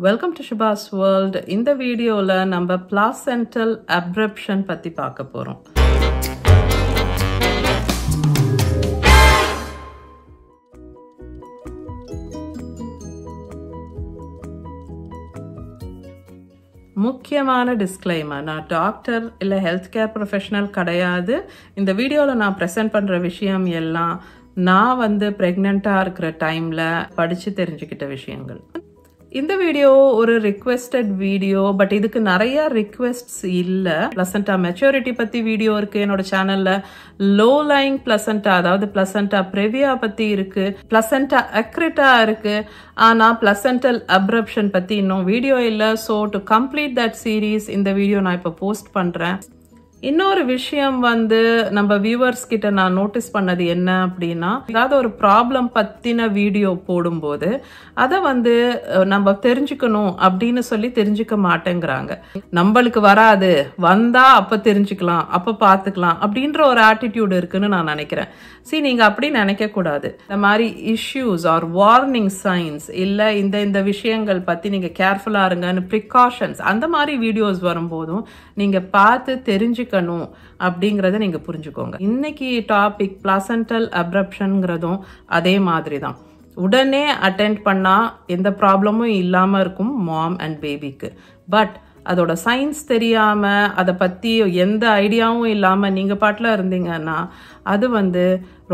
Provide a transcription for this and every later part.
Welcome to Shubha's World. இந்த வீடியோல நம்ம placental abruption பத்தி பார்க்க போறோம். முக்கியமான டிஸ்க்ளைமர், நான் டாக்டர் இல்லை ஹெல்த் கேர் ப்ரொஃபஷனல் கிடையாது. இந்த வீடியோவில் நான் ப்ரெசென்ட் பண்ணுற விஷயம் எல்லாம் நான் ப்ரெக்னெண்ட்டாக இருக்கிற டைமில் படித்து தெரிஞ்சுக்கிட்ட விஷயங்கள். இந்த வீடியோ ஒரு ரிக்வெஸ்டட் வீடியோ, பட் இதுக்கு நிறைய ரிக்வெஸ்ட்ஸ் இல்லை. பிளசண்டா மெச்சூரிட்டி பற்றி வீடியோ இருக்குது என்னோட சேனலில். லோ லைங் பிளசண்டா, அதாவது பிளசண்டா ப்ரெவியா பற்றி இருக்குது, பிளசண்டா அக்ரிட்டா இருக்குது. ஆனால் பிளசண்டல் அப்ரப்ஷன் பற்றி இன்னும் வீடியோ இல்லை. So to complete that series இந்த வீடியோ நான் இப்போ போஸ்ட் பண்ணுறேன். இன்னொரு விஷயம் நம்ம வியூவர்ஸ் கிட்ட நான் நோட்டீஸ் பண்ணது என்ன அப்படின்னா, ஏதாவது ஒரு ப்ராப்ளம் பத்தின வீடியோ போடும்போது அதை நம்ம தெரிஞ்சுக்கணும் அப்படின்னு சொல்லி தெரிஞ்சுக்க மாட்டேங்கிறாங்க. நம்மளுக்கு வராது, வந்தா அப்ப தெரிஞ்சுக்கலாம், அப்ப பார்த்துக்கலாம் அப்படின்ற ஒரு ஆட்டிடியூட் இருக்குன்னு நான் நினைக்கிறேன். நீங்க அப்படி நினைக்க கூடாது. இந்த மாதிரி இஷ்யூஸ் ஆர் வார்னிங் சைன்ஸ் இல்ல இந்த விஷயங்கள் பத்தி நீங்க கேர்ஃபுல்லா இருங்கன்னு ப்ரிகாஷன்ஸ் அந்த மாதிரி வீடியோஸ் வரும்போதும் நீங்க பார்த்து தெரிஞ்சுக்கணும் அப்படிங்கறத நீங்க புரிஞ்சுக்கோங்க. இன்னைக்கு டாபிக் பிளாசென்டல் அப்ரப்ஷன்ங்கிறதும் அதே மாதிரி தான். உடனே அட்டென்ட் பண்ணா எந்த ப்ராப்ளமும் இல்லாம இருக்கும் மாம் அண்ட் பேபிக்கு. பட் அதோட சயின்ஸ் தெரியாம அதை பத்தி எந்த ஐடியாவும் இல்லாம நீங்க பாட்டுல இருந்தீங்கன்னா அது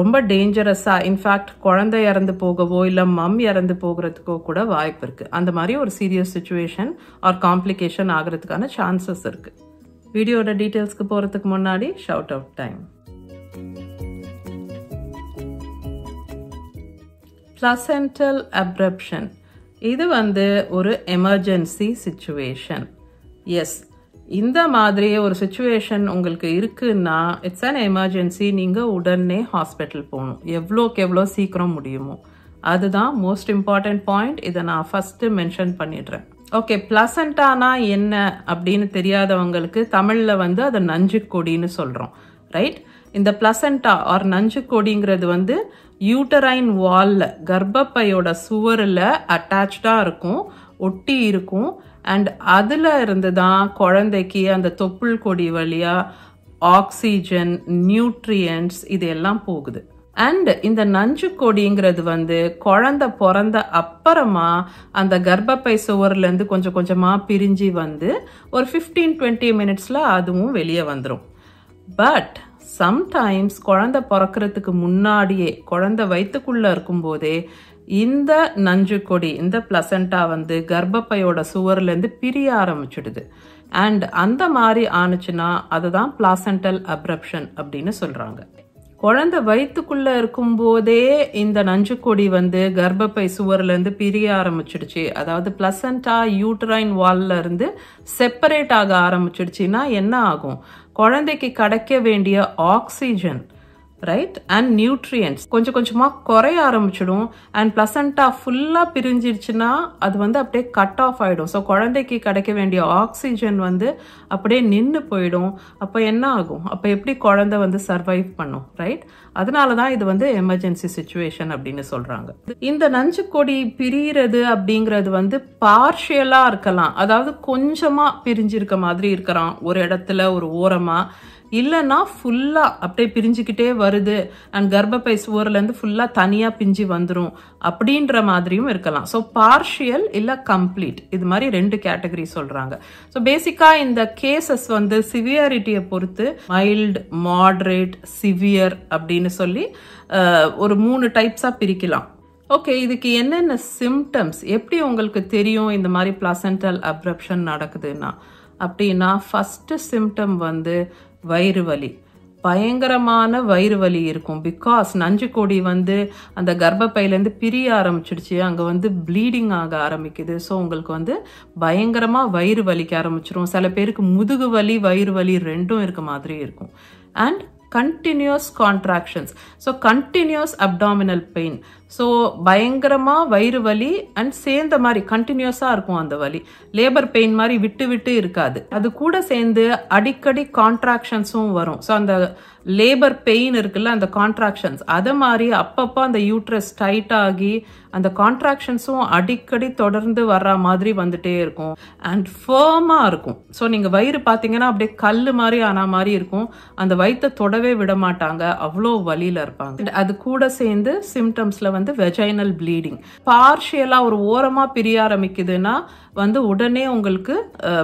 ரொம்ப டேஞ்சரஸா, இன்ஃபேக்ட் குழந்தை இறந்து போகவோ இல்ல மம் இறந்து போகிறதுக்கோ கூட வாய்ப்பு இருக்கு. அந்த மாதிரி ஒரு சீரியஸ் சிச்சுவேஷன் ஆர் காம்ப்ளிகேஷன் ஆகிறதுக்கான சான்சஸ் இருக்கு. வீடியோட டீட்டெயில்ஸ்க்கு போறதுக்கு முன்னாடி ஷவுட் அவுட் டைம். பிளசென்டல் அப்ரப்ஷன் இது ஒரு எமர்ஜென்சி சிச்சுவேஷன். எஸ், இந்த மாதிரி ஒரு சிச்சுவேஷன் உங்களுக்கு இருக்குன்னா இட்ஸ் அன் எமர்ஜென்சி. நீங்கள் உடனே ஹாஸ்பிட்டல் போகணும், எவ்வளோக்கு எவ்வளோ சீக்கிரம் முடியுமோ. அதுதான் மோஸ்ட் இம்பார்ட்டன்ட் பாயிண்ட். இதை நான் ஃபர்ஸ்ட் மென்ஷன் பண்ணிடுறேன். ஓகே, பிளசண்டானா என்ன அப்படின்னு தெரியாதவங்களுக்கு தமிழில் அதை நஞ்சு கொடின்னு சொல்கிறோம், ரைட்? இந்த பிளசண்டா ஆர் நஞ்சு கொடிங்கிறது யூட்டரைன் வால்ல, கர்ப்பப்பையோட சுவரில் அட்டாச்சாக இருக்கும், ஒட்டி இருக்கும். அண்ட் அதுல இருந்து தான் குழந்தைக்கு அந்த தொப்புள் கொடி வழியா ஆக்சிஜன், நியூட்ரியன்ட்ஸ் இது எல்லாம் போகுது. அண்ட் இந்த நஞ்சு கொடிங்கிறது குழந்தை பிறந்த அப்புறமா அந்த கர்ப்பப்பை சுவர்ல இருந்து கொஞ்சம் கொஞ்சமா பிரிஞ்சு ஒரு 15-20 மினிட்ஸ்ல அதுவும் வெளியே வந்துடும். பட் சம்டைம்ஸ் குழந்தை பிறக்கிறதுக்கு முன்னாடியே, குழந்தை வயிற்றுக்குள்ள இருக்கும் போதே இந்த நஞ்சு கொடி, இந்த பிளசண்டா கர்ப்பப்பையோட சுவர்ல இருந்து பிரிய ஆரம்பிச்சிடுது. அண்ட் அந்த மாதிரி ஆனிச்சுன்னா அதுதான் பிளாசென்டல் அப்ரப்ஷன் அப்படின்னு சொல்றாங்க. குழந்தை வயிற்றுக்குள்ள இருக்கும் போதே இந்த நஞ்சு கொடி கர்ப்பப்பை சுவர்ல இருந்து பிரிய ஆரம்பிச்சிடுச்சு, அதாவது பிளசண்டா யூட்டரைன் வால்ல இருந்து செப்பரேட் ஆக ஆரம்பிச்சிடுச்சுன்னா என்ன ஆகும்? குழந்தைக்கு கிடைக்க வேண்டிய ஆக்சிஜன், ரைட், அண்ட் நியூட்ரியன்ட்ஸ் கொஞ்சம் கொஞ்சமா குறைய ஆரம்பிச்சிடும். அண்ட் பிளசண்டா ஃபுல்லா பிரிஞ்சிருச்சுன்னா அது அப்படியே கட் ஆஃப் ஆயிடும். ஸோ குழந்தைக்கு கிடைக்க வேண்டிய ஆக்சிஜன் அப்படியே நின்று போயிடும். அப்போ என்ன ஆகும்? அப்போ எப்படி குழந்தை சர்வைவ் பண்ணும், ரைட்? அதனாலதான் இது எமர்ஜென்சி சிச்சுவேஷன் அப்படின்னு சொல்றாங்க. இந்த நஞ்சு கொடி பிரிகிறது அப்படிங்கிறது பார்ஷியலா இருக்கலாம், அதாவது கொஞ்சமா பிரிஞ்சிருக்க மாதிரி இருக்கிறான் ஒரு இடத்துல, ஒரு ஓரமா, இல்லைன்னா ஃபுல்லா அப்படியே பிரிஞ்சுக்கிட்டே வருது அண்ட் கர்ப்பப்பை சுவர்ல இருந்து ஃபுல்லா தனியா பிஞ்சு வந்துடும் அப்படின்ற மாதிரியும் இருக்கலாம். ஸோ பார்ஷியல் இல்ல கம்ப்ளீட், இது மாதிரி 2 கேட்டகரி சொல்றாங்க. ஸோ பேசிக்கா இந்த கேசஸ் சிவியாரிட்டியை பொறுத்து மைல்டு, மாடரேட், சிவியர் அப்படின்னு சொல்லி ஒரு 3 டைப்ஸா பிரிக்கலாம். ஓகே, இதுக்கு என்னென்ன சிம்டம்ஸ், எப்படி உங்களுக்கு தெரியும் இந்த மாதிரி பிளாசென்டல் அப்ரப்ஷன் நடக்குதுன்னா அப்படின்னா, ஃபர்ஸ்ட் சிம்டம் வயிறு வலி, பயங்கரமான வயிறு வலி இருக்கும். பிகாஸ் நஞ்சு கொடி அந்த கர்ப்பப்பையிலேருந்து பிரிய ஆரம்பிச்சிடுச்சு, அங்கே ப்ளீடிங் ஆக ஆரம்பிக்குது. ஸோ உங்களுக்கு பயங்கரமா வயிறு வலிக்க ஆரம்பிச்சிடும். சில பேருக்கு முதுகு வலி, வயிறு வலி ரெண்டும் இருக்க மாதிரி இருக்கும். And continuous contractions, so continuous abdominal pain. So பயங்கரமாக வயிறு வலி அண்ட் சேர்ந்த மாதிரி கண்டினியூஸாக இருக்கும் அந்த வலி. லேபர் பெயின் மாதிரி விட்டு விட்டு இருக்காது. அது கூட சேர்ந்து அடிக்கடி கான்ட்ராக்ஷன்ஸும் வரும். ஸோ அந்த லேபர் பெயின் இருக்குல்ல, அந்த கான்ட்ராக்ஷன்ஸ் அதை மாதிரி அப்பப்போ அந்த யூட்ரஸ் டைட் ஆகி அந்த கான்ட்ராக்ஷன்ஸும் அடிக்கடி தொடர்ந்து வர்ற மாதிரி வந்துட்டே இருக்கும். அண்ட் ஃபர்மாக இருக்கும். ஸோ நீங்கள் வயிறு பார்த்தீங்கன்னா அப்படியே கல் மாதிரி ஆன மாதிரி இருக்கும். அந்த வயிற்றை தொடவே விட மாட்டாங்க, அவ்வளோ வலியில் இருப்பாங்க. அது கூட சேர்ந்து சிம்டம்ஸில் வந்து வெஜைனல் ப்ளீடிங். பார்ஷியலாக ஒரு ஓரமாக பிரிய ஆரம்பிக்குதுன்னா வந்து உடனே உங்களுக்கு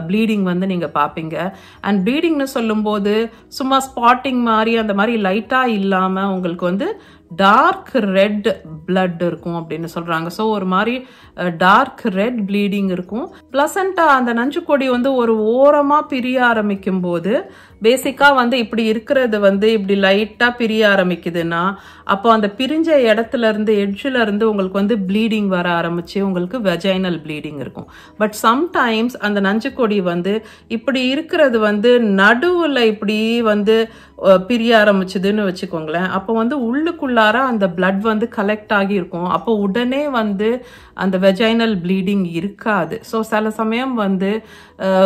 ப்ளீடிங் வந்து நீங்கள் பார்ப்பீங்க. அண்ட் ப்ளீடிங்னு சொல்லும்போது சும்மா ஸ்பாட்டிங் மாதிரி அந்த மாதிரி லைட்டாக இல்லாமல் உங்களுக்கு வந்து டார்க் ரெட் பிளட் இருக்கும் அப்படின்னு சொல்றாங்க. ஸோ ஒரு மாதிரி டார்க் ரெட் ப்ளீடிங் இருக்கும். பிளசண்டா அந்த நஞ்சுக்கொடி வந்து ஒரு ஓரமா பிரிய ஆரம்பிக்கும் போது பேசிக்கா வந்து இப்படி இருக்கிறது வந்து இப்படி லைட்டா பிரிய ஆரம்பிக்குதுன்னா அப்போ அந்த பிரிஞ்ச இடத்துல இருந்து எட்ஜில் இருந்து உங்களுக்கு வந்து ப்ளீடிங் வர ஆரம்பிச்சு உங்களுக்கு வெஜைனல் ப்ளீடிங் இருக்கும். பட் சம்டைம்ஸ் அந்த நஞ்சுக்கொடி வந்து இப்படி இருக்கிறது வந்து நடுவில் இப்படி வந்து பிரிய ஆரம்பிச்சுதுன்னு வச்சுக்கோங்களேன். அப்போ வந்து உள்ளுக்குள்ளார அந்த பிளட் வந்து கலெக்ட் ஆகி இருக்கும். அப்போ உடனே வந்து அந்த வெஜைனல் ப்ளீடிங் இருக்காது. ஸோ சில சமயம் வந்து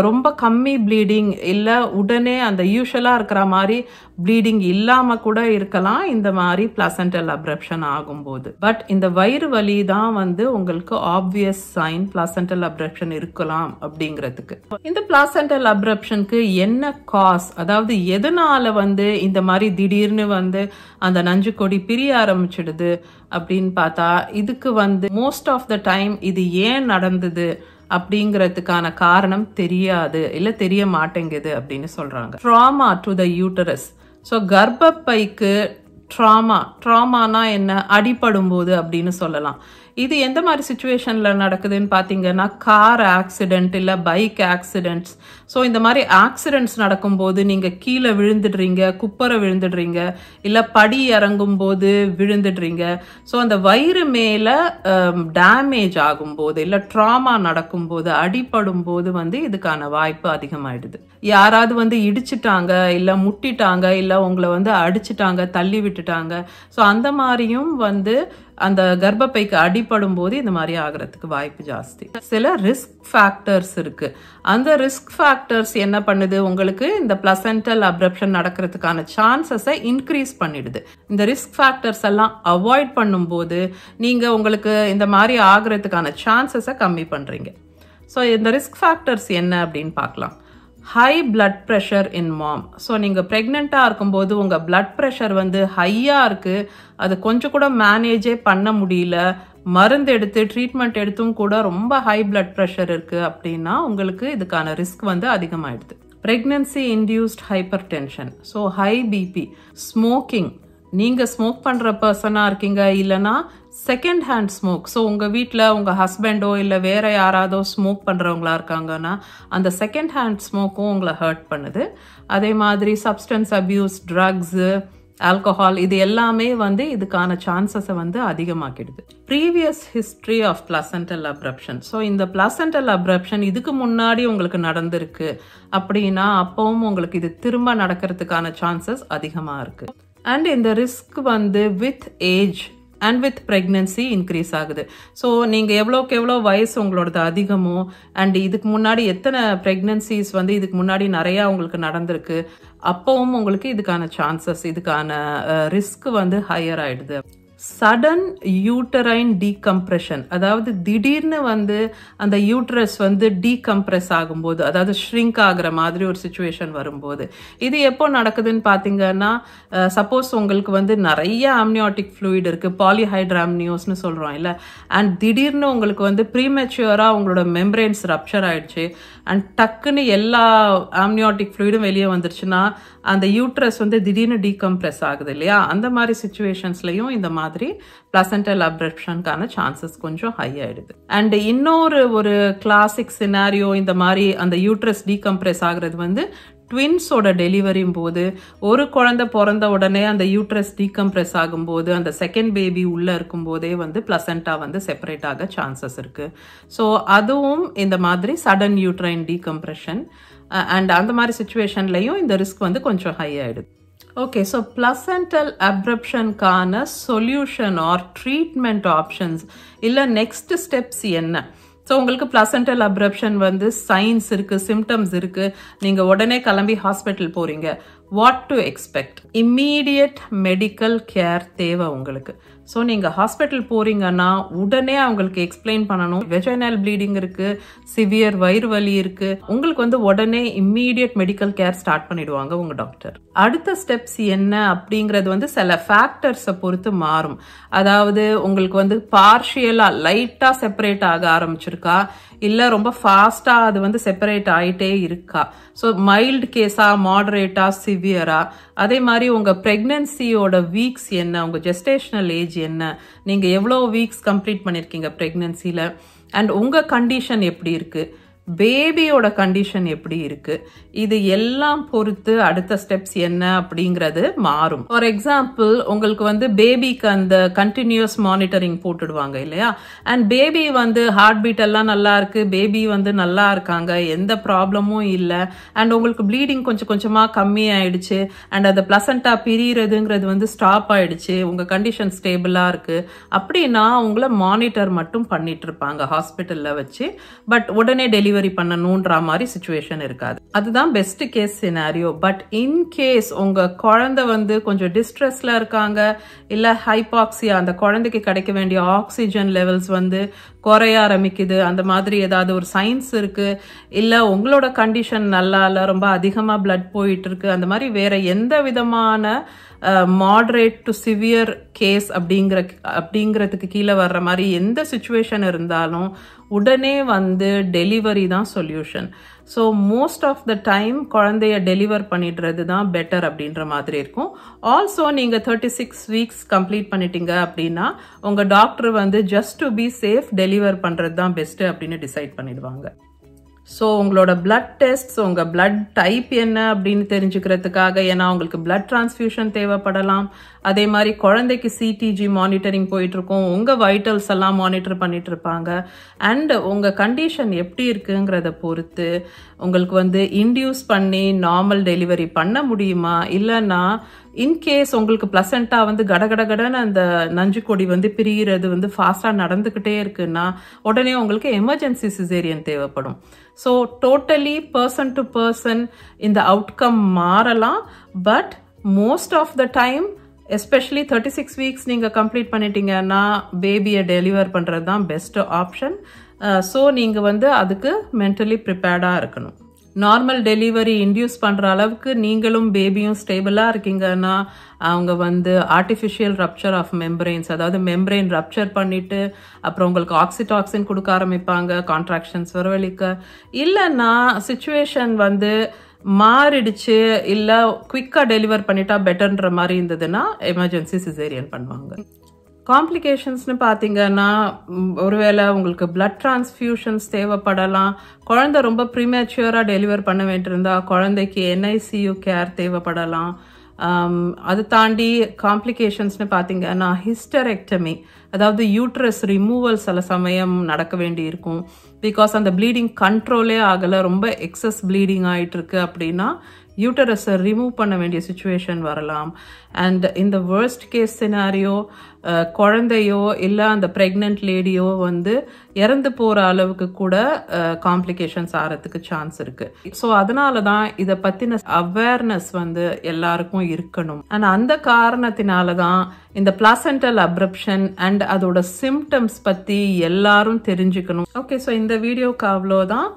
ரொம்ப கம்மி ப்ளீடிங் இல்லை, உடனே அந்த யூஷுவலாக இருக்கிற மாதிரி ப்ளீடிங் இல்லாமல் கூட இருக்கலாம் இந்த மாதிரி பிளாசென்டல் அப்ரப்ஷன் ஆகும்போது. பட் இந்த வயிறு வலி தான் வந்து உங்களுக்கு ஆப்வியஸ் சைன் பிளாசென்டல் அப்ரப்ஷன் இருக்கலாம் அப்படிங்கிறதுக்கு. இந்த பிளாசென்டல் அப்ரப்ஷனுக்கு என்ன காஸ், அதாவது எதனால வந்து இந்த மாதிரி திடீர்னு வந்து அந்த நஞ்சுக்கொடி பிரிய ஆரம்பிச்சிடுது அப்படின்னு பார்த்தா, இதுக்கு வந்து மோஸ்ட் ஆஃப் த டைம் இது ஏன் நடந்தது அப்படிங்கிறதுக்கான காரணம் தெரியாது, இல்லை தெரிய மாட்டேங்குது அப்படின்னு சொல்றாங்க. Trauma to the uterus. So கர்ப்பப்பைக்கு ட்ராமானா என்ன, அடிபடும் போது அப்படின்னு சொல்லலாம். இது எந்த மாதிரி சுச்சுவேஷன்ல நடக்குதுன்னு பார்த்தீங்கன்னா கார் ஆக்சிடென்ட் இல்லை பைக் ஆக்சிடென்ட்ஸ். ஸோ இந்த மாதிரி ஆக்சிடென்ட்ஸ் நடக்கும்போது நீங்கள் கீழே விழுந்துடுறீங்க, குப்பரை விழுந்துடுறீங்க, இல்லை படி இறங்கும் போது விழுந்துடுறீங்க. ஸோ அந்த வயிறு மேலே டேமேஜ் ஆகும்போது இல்லை ட்ராமா நடக்கும்போது அடிபடும் போது வந்து இதுக்கான வாய்ப்பு அதிகமாயிடுது. யாராவது வந்து இடிச்சிட்டாங்க, இல்லை முட்டிட்டாங்க, இல்லை உங்களை வந்து அடிச்சிட்டாங்க, தள்ளி விட்டுட்டாங்க. ஸோ அந்த மாதிரியும் வந்து அந்த கர்ப்பப்பைக்கு அடிபடும் போது இந்த மாதிரி ஆகிறதுக்கு வாய்ப்பு ஜாஸ்தி. சில ரிஸ்க் ஃபேக்டர்ஸ் இருக்கு. அந்த ரிஸ்க் ஃபேக்டர்ஸ் என்ன பண்ணுது, உங்களுக்கு இந்த பிளசென்டல் அப்ரப்ஷன் நடக்கிறதுக்கான சான்சஸை இன்க்ரீஸ் பண்ணிடுது. இந்த ரிஸ்க் ஃபேக்டர்ஸ் எல்லாம் அவாய்ட் பண்ணும்போது நீங்க உங்களுக்கு இந்த மாதிரி ஆகிறதுக்கான சான்சஸை கம்மி பண்றீங்க. ஸோ இந்த ரிஸ்க் ஃபேக்டர்ஸ் என்ன அப்படின்னு பார்க்கலாம். High blood pressure in mom. So நீங்கள் ப்ரெக்னெண்ட்டாக இருக்கும்போது உங்கள் பிளட் ப்ரெஷர் வந்து ஹையாக இருக்குது, அது கொஞ்சம் கூட மேனேஜே பண்ண முடியல, மருந்து எடுத்து ட்ரீட்மெண்ட் எடுத்தும் கூட ரொம்ப ஹை பிளட் ப்ரெஷர் இருக்குது அப்படின்னா உங்களுக்கு இதுக்கான ரிஸ்க் வந்து அதிகமாகிடுது. Pregnancy induced hypertension. So high BP, smoking, நீங்கள் ஸ்மோக் பண்ணுற பர்சனாக இருக்கீங்க, இல்லைனா செகண்ட் ஹேண்ட் ஸ்மோக். ஸோ உங்கள் வீட்டில் உங்கள் ஹஸ்பண்டோ இல்லை வேற யாராவதோ ஸ்மோக் பண்ணுறவங்களா இருக்காங்கன்னா அந்த செகண்ட் ஹேண்ட் ஸ்மோக்கும் உங்களை ஹர்ட் பண்ணுது. அதே மாதிரி சப்ஸ்டன்ஸ் அபியூஸ், ட்ரக்ஸு, ஆல்கஹால், இது எல்லாமே வந்து இதுக்கான சான்சஸை வந்து அதிகமாக்கிடுது. Previous history of placental abruption. So இந்த பிளசென்டல் அப்ரப்ஷன் இதுக்கு முன்னாடி உங்களுக்கு நடந்திருக்கு அப்படின்னா அப்பவும் உங்களுக்கு இது திரும்ப நடக்கிறதுக்கான சான்சஸ் அதிகமாக இருக்கு. அண்ட் இந்த ரிஸ்க் வந்து with age and with pregnancy increase ஆகுது. ஸோ நீங்கள் எவ்வளோக்கு எவ்வளோ வயசு உங்களோடது அதிகமோ அண்ட் இதுக்கு முன்னாடி எத்தனை ப்ரெக்னன்சிஸ் வந்து இதுக்கு முன்னாடி நிறையா உங்களுக்கு நடந்திருக்கு அப்பவும் உங்களுக்கு இதுக்கான சான்சஸ், இதுக்கான ரிஸ்க் வந்து ஹையர் ஆயிடுது. சடன் யூட்டரைன் டீகம்ப்ரெஷன், அதாவது திடீர்னு வந்து அந்த யூட்ரஸ் வந்து டீகம்ப்ரெஸ் ஆகும்போது, அதாவது ஷ்ரிங்க் ஆகிற மாதிரி ஒரு சுச்சுவேஷன் வரும்போது, இது எப்போ நடக்குதுன்னு பார்த்தீங்கன்னா சப்போஸ் உங்களுக்கு வந்து நிறைய ஆம்னியாட்டிக் ஃப்ளூயிட் இருக்குது, பாலிஹைட்ராம்னியோஸ்னு சொல்கிறோம் இல்லை, அண்ட் திடீர்னு உங்களுக்கு வந்து ப்ரீமெச்சுவராக உங்களோட மெம்பரேன்ஸ் ரப்சர் ஆயிடுச்சு அண்ட் டக்குன்னு எல்லா ஆம்னியாட்டிக் ஃப்ளூயிடும் வெளியே வந்துருச்சுன்னா அந்த யூட்ரஸ் வந்து திடீர்னு டீகம்ப்ரெஸ் ஆகுது இல்லையா, அந்த மாதிரி சுச்சுவேஷன்ஸ்லையும் இந்த மாதிரி பிளசென்டல் அப்ரப்ஷனுக்கான சான்சஸ் கொஞ்சம் ஹை ஆயிடுது. அண்ட் இன்னொரு கிளாசிக் சினாரியோ இந்த மாதிரி அந்த யூட்ரஸ் டீகம்ப்ரெஸ் ஆகுறது வந்து ட்வின்ஸோட டெலிவரியும் போது, ஒரு குழந்தை பிறந்த உடனே அந்த யூட்ரஸ் டீகம்ப்ரெஸ் ஆகும்போது அந்த செகண்ட் பேபி உள்ள இருக்கும் போதே வந்து பிளசென்டா வந்து செப்பரேட் ஆக சான்சஸ் இருக்கு. ஸோ அதுவும் இந்த மாதிரி சடன் யூட்ரைன் டீகம்ப்ரெஷன் அண்ட் அந்த மாதிரி சுச்சுவேஷன்லையும் இந்த ரிஸ்க் வந்து கொஞ்சம் ஹை ஆயிடுது. Okay, so placental abruption-கான solution or treatment options இல்ல next steps என்ன? So உங்களுக்கு placental abruption வந்து signs இருக்கு, symptoms இருக்கு, நீங்க உடனே கிளம்பி ஹாஸ்பிட்டல் போறீங்க. What to expect? Immediate medical care தேவை உங்களுக்கு. ஸோ நீங்கள் ஹாஸ்பிட்டல் போறீங்கன்னா உடனே அவங்களுக்கு எக்ஸ்பிளைன் பண்ணணும். வெஜைனல் ப்ளீடிங் இருக்கு, சிவியர் வயிறு வலி இருக்கு, உங்களுக்கு வந்து உடனே இம்மீடியட் மெடிக்கல் கேர் ஸ்டார்ட் பண்ணிடுவாங்க உங்க டாக்டர். அடுத்த ஸ்டெப்ஸ் என்ன அப்படிங்கிறது வந்து சில ஃபேக்டர்ஸை பொறுத்து மாறும். அதாவது உங்களுக்கு வந்து பார்ஷியலா லைட்டா செப்பரேட் ஆக ஆரம்பிச்சிருக்கா, இல்ல ரொம்ப ஃபாஸ்டா அது வந்து செப்பரேட் ஆயிட்டே இருக்கா. ஸோ மைல்டு கேஸா, மாடரேட்டா, சிவியரா, அதே மாதிரி உங்க பிரெக்னன்சியோட வீக்ஸ் என்ன, உங்க ஜெஸ்டேஷனல் ஏஜ் என்ன, நீங்க எவ்வளவு வீக்ஸ் கம்ப்ளீட் பண்ணிருக்கீங்க பிரெக்னன்சில, அண்ட் உங்க கண்டிஷன் எப்படி இருக்கு, பேபியோட கண்டிஷன் எப்படி இருக்கு, இது எல்லாம் பொறுத்து அடுத்த ஸ்டெப்ஸ் என்ன அப்படிங்கிறது மாறும். ஃபார் எக்ஸாம்பிள் உங்களுக்கு வந்து பேபிக்கு அந்த கண்டினியூஸ் மானிட்டரிங் போட்டுடுவாங்க இல்லையா, அண்ட் பேபி வந்து ஹார்ட் பீட் எல்லாம் நல்லா இருக்கு, பேபி வந்து நல்லா இருக்காங்க, எந்த ப்ராப்ளமும் இல்லை, அண்ட் உங்களுக்கு ப்ளீடிங் கொஞ்சம் கொஞ்சமா கம்மி ஆயிடுச்சு, அண்ட் அந்த பிளசண்டா பிரியறதுங்கிறது வந்து ஸ்டாப் ஆயிடுச்சு, உங்க கண்டிஷன் ஸ்டேபிளா இருக்கு அப்படின்னா உங்களை மானிட்டர் மட்டும் பண்ணிட்டு இருப்பாங்க ஹாஸ்பிட்டல்ல வச்சு. பட் உடனே டெலிவரி பண்ணணும்ன்ற மாதிரி சிச்சுவேஷன் இருக்காது. அதுதான் best case scenario. But in case உங்க குழந்தை வந்து கொஞ்சம் டிஸ்ட்ரெஸ்ல இருக்காங்க, இல்ல ஹைபாக்சியா, அந்த குழந்தைக்கு கிடைக்க வேண்டிய ஆக்சிஜன் லெவல்ஸ் வந்து குறைய ஆரம்பிக்குது, அந்த மாதிரி ஏதாவது ஒரு சைன்ஸ் இருக்கு, இல்ல உங்களோட கண்டிஷன் நல்லா இல்ல, ரொம்ப அதிகமா பிளட் போயிட்டு இருக்கு, அந்த மாதிரி வேற எந்த விதமான மாடரேட் டு சிவியர் கேஸ் அப்படிங்கிறதுக்கு கீழே வர்ற மாதிரி எந்த சிச்சுவேஷன் இருந்தாலும் உடனே வந்து டெலிவரி தான் solution. So most of the time குழந்தைய டெலிவர் பண்ணிடுறது தான் பெட்டர் அப்படின்ற மாதிரி இருக்கும். ஆல்சோ நீங்கள் 36 வீக்ஸ் கம்ப்ளீட் பண்ணிட்டீங்க அப்படின்னா உங்கள் டாக்டர் வந்து just to be safe deliver பண்ணுறது தான் பெஸ்ட்டு அப்படின்னு டிசைட் பண்ணிடுவாங்க. ஸோ உங்களோட பிளட் டெஸ்ட், உங்கள் பிளட் டைப் என்ன அப்படின்னு தெரிஞ்சுக்கிறதுக்காக, ஏன்னா உங்களுக்கு பிளட் டிரான்ஸ்ஃபியூஷன் தேவைப்படலாம். அதே மாதிரி குழந்தைக்கு சிடிஜி மானிட்டரிங் போயிட்டு இருக்கும், உங்கள் வைட்டல்ஸ் எல்லாம் மானிட்டர் பண்ணிட்டு இருப்பாங்க. அண்ட் உங்கள் கண்டிஷன் எப்படி இருக்குங்கிறத பொறுத்து உங்களுக்கு வந்து இன்டியூஸ் பண்ணி நார்மல் டெலிவரி பண்ண முடியுமா, இல்லைன்னா இன்கேஸ் உங்களுக்கு பிளசண்டா வந்து கடகடன்னு அந்த நஞ்சு கொடி வந்து பிரிகிறது வந்து ஃபாஸ்டா நடந்துகிட்டே இருக்குன்னா உடனே உங்களுக்கு எமர்ஜென்சி சிசேரியன் தேவைப்படும். So totally person to person இந்த அவுட்கம் மாறலாம். But most of the time especially 36 weeks நீங்க கம்ப்ளீட் பண்ணிட்டீங்கன்னா பேபியை டெலிவர் பண்றது தான் பெஸ்ட் ஆப்ஷன். ஸோ நீங்க வந்து அதுக்கு மென்டலி ப்ரிப்பேர்டா இருக்கணும். நார்மல் டெலிவரி இன்டியூஸ் பண்ற அளவுக்கு நீங்களும் பேபியும் ஸ்டேபிளா இருக்கீங்கன்னா அவங்க வந்து ஆர்டிஃபிஷியல் ரப்சர் ஆஃப் மெம்பரைன்ஸ், அதாவது மெம்பரைன் ரப்சர் பண்ணிட்டு அப்புறம் உங்களுக்கு ஆக்சிடாக்சின் கொடுக்க ஆரம்பிப்பாங்க கான்ட்ராக்ஷன்ஸ் வரவழிக்க. இல்லைன்னா சிச்சுவேஷன் வந்து மாறிடுச்சு, இல்ல குவிக்கா டெலிவர் பண்ணிட்டா பெட்டர்ன்ற மாதிரி இருந்ததுன்னா எமர்ஜென்சி சிசேரியன் பண்ணுவாங்க. காம்ப்ளிகேஷன்ஸ்னு பார்த்தீங்கன்னா ஒருவேளை உங்களுக்கு பிளட் டிரான்ஸ்ஃபியூஷன்ஸ் தேவைப்படலாம், குழந்தை ரொம்ப ப்ரீமேச்சுவராக டெலிவர் பண்ண வேண்டியிருந்தா குழந்தைக்கு NICU கேர் தேவைப்படலாம். அது தாண்டி காம்ப்ளிகேஷன்ஸ்னு பார்த்தீங்கன்னா ஹிஸ்டரெக்டமி, அதாவது யூட்ரஸ் ரிமூவல் சில சமயம் நடக்க வேண்டி இருக்கும். பிகாஸ் அந்த ப்ளீடிங் கண்ட்ரோலே ஆகலை, ரொம்ப எக்ஸஸ் ப்ளீடிங் ஆகிட்டு இருக்கு அப்படின்னா யூட்டரஸை ரிமூவ் பண்ண வேண்டிய சுச்சுவேஷன் வரலாம். அண்ட் இந்த வேர்ஸ்ட் கேஸ் சினாரியோ குழந்தையோ இல்லை அந்த ப்ரெக்னென்ட் லேடியோ வந்து இறந்து போகிற அளவுக்கு கூட காம்ப்ளிகேஷன்ஸ் ஆகிறதுக்கு சான்ஸ் இருக்கு. ஸோ அதனால தான் இதை பற்றின அவேர்னஸ் வந்து எல்லாருக்கும் இருக்கணும். அண்ட் அந்த காரணத்தினால தான் இந்த பிளாசென்டல் அப்ரப்ஷன் அண்ட் அதோட சிம்டம்ஸ் பற்றி எல்லாரும் தெரிஞ்சுக்கணும். ஓகே, ஸோ இந்த வீடியோக்கு அவ்வளோதான்.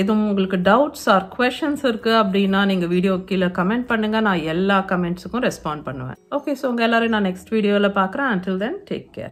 எதுவும் உங்களுக்கு டவுட்ஸ் ஆர் குவெஷன்ஸ் இருக்கு அப்படின்னா நீங்க வீடியோ கீழே கமெண்ட் பண்ணுங்க, நான் எல்லா கமெண்ட்ஸுக்கும் ரெஸ்பாண்ட் பண்ணுவேன். ஓகே, ஸோ உங்க எல்லாரும் நான் நெக்ஸ்ட் வீடியோவில் பார்க்குறேன். Until then, take care.